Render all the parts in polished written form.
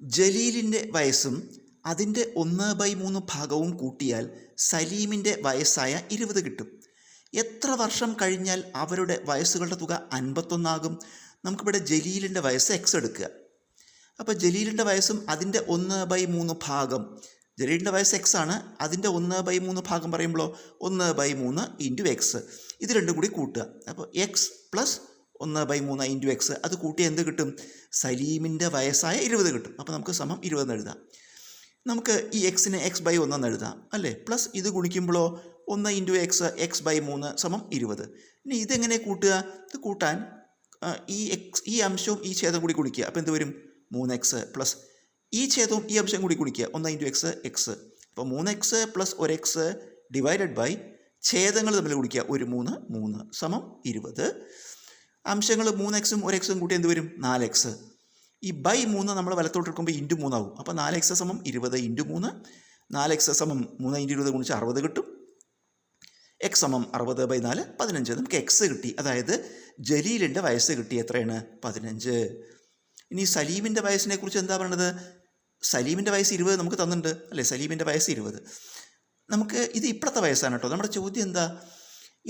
ജലീലിൻ്റെ വയസ്സും അതിൻ്റെ 1/3 ഭാഗവും കൂട്ടിയാൽ സലീമിൻ്റെ വയസ്സായ 20 കിട്ടും. എത്ര വർഷം കഴിഞ്ഞാൽ അവരുടെ വയസ്സുകളുടെ തുക 51 ആകും? നമുക്കിവിടെ ജലീലിൻ്റെ വയസ്സ് എക്സ് എടുക്കുക. അപ്പോൾ ജലീലിൻ്റെ വയസ്സും അതിൻ്റെ 1/3 ഭാഗം, ജലീലിൻ്റെ വയസ്സ് എക്സ് ആണ്, അതിൻ്റെ 1/3 ഭാഗം പറയുമ്പോഴോ 1/3 ഇൻറ്റു എക്സ്, ഇത് രണ്ടും കൂടി കൂട്ടുക. അപ്പോൾ എക്സ് പ്ലസ് 1/3 ഇൻറ്റു എക്സ്, അത് കൂട്ടി എന്ത് കിട്ടും? സലീമിൻ്റെ വയസ്സായ 20 കിട്ടും. അപ്പോൾ നമുക്ക് സമം 20 എന്ന് എഴുതാം. നമുക്ക് ഈ എക്സിനെ x/1 എന്ന് എഴുതാം അല്ലേ. പ്ലസ് ഇത് ഗുണിക്കുമ്പോഴോ 1 ഇൻറ്റു എക്സ്, x/3 സമം 20. ഇനി ഇതെങ്ങനെ കൂട്ടുക? ഇത് കൂട്ടാൻ ഈ അംശവും ഈ ഛേദം കൂടി ഗുണിക്കുക. അപ്പോൾ എന്ത് വരും? 3x പ്ലസ് ഈ ഛേദവും ഈ അംശം കൂടി ഗുണിക്കുക. 1 ഇൻറ്റു എക്സ് എക്സ്. അപ്പോൾ 3x plus 1x divided by ഛേദങ്ങൾ തമ്മിൽ ഗുണിക്കുക. 3 സമം 20. അംശങ്ങൾ 3x 1x കൂട്ടി എന്ത് വരും? 4x. ഈ ബൈ 3 നമ്മൾ വലത്തോട്ട് എടുക്കുമ്പോൾ ഇൻറ്റു 3 ആവും. അപ്പോൾ 4x സമം 20 ഇൻറ്റു 3. 4x സമം 3 ഇൻറ്റു 20 ഗുണിച്ച് 60 കിട്ടും. എക്സ് സമം 60/4 15. നമുക്ക് എക്സ് കിട്ടി. അതായത് ജലീലിൻ്റെ വയസ്സ് കിട്ടി. എത്രയാണ്? 15. ഇനി സലീമിൻ്റെ വയസ്സിനെ കുറിച്ച് എന്താ പറയണത്? സലീമിൻ്റെ വയസ്സ് 20 നമുക്ക് തന്നിട്ടുണ്ട് അല്ലേ. സലീമിൻ്റെ വയസ്സ് 20. നമുക്ക് ഇത് ഇപ്പോഴത്തെ വയസ്സാണ് കേട്ടോ. നമ്മുടെ ചോദ്യം എന്താ?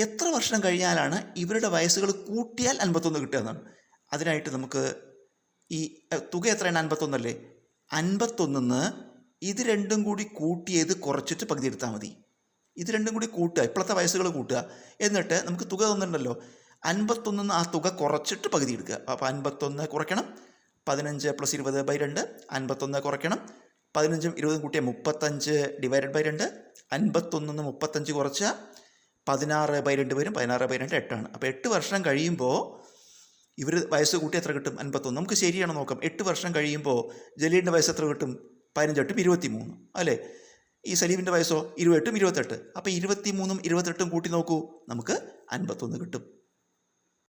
എത്ര വർഷം കഴിഞ്ഞാലാണ് ഇവരുടെ വയസ്സുകൾ കൂട്ടിയാൽ 51 കിട്ടുക എന്നാണ്. അതിനായിട്ട് നമുക്ക് ഈ തുക എത്രയാണ്? 51 അല്ലേ. 51 ഇത് രണ്ടും കൂടി കൂട്ടിയത് കുറച്ചിട്ട് പകുതി എടുത്താൽ മതി. ഇത് രണ്ടും കൂടി കൂട്ടുക, ഇപ്പോഴത്തെ വയസ്സുകൾ കൂട്ടുക. എന്നിട്ട് നമുക്ക് തുക തന്നിട്ടുണ്ടല്ലോ, 51 ആ തുക കുറച്ചിട്ട് പകുതി എടുക്കുക. അപ്പോൾ 51 കുറയ്ക്കണം 15 പ്ലസ് 20/2. 51 കുറയ്ക്കണം 15ഉം 20ഉം കൂട്ടിയ 35 ഡിവൈഡഡ് ബൈ 2. 51 35 കുറച്ച 16/2 വരും. 16/2 8ആണ്. അപ്പോൾ 8 വർഷം കഴിയുമ്പോൾ ഇവർ വയസ്സ് കൂട്ടി എത്ര കിട്ടും? 51. നമുക്ക് ശരിയാണോ നോക്കാം. 8 വർഷം കഴിയുമ്പോൾ ജലീലിൻ്റെ വയസ്സ് എത്ര കിട്ടും? 15 23 അല്ലേ. ഈ സലീമിൻ്റെ വയസ്സോ 28 28. അപ്പോൾ 23ഉം 28ഉം കൂട്ടി നോക്കൂ, നമുക്ക് 51 കിട്ടും.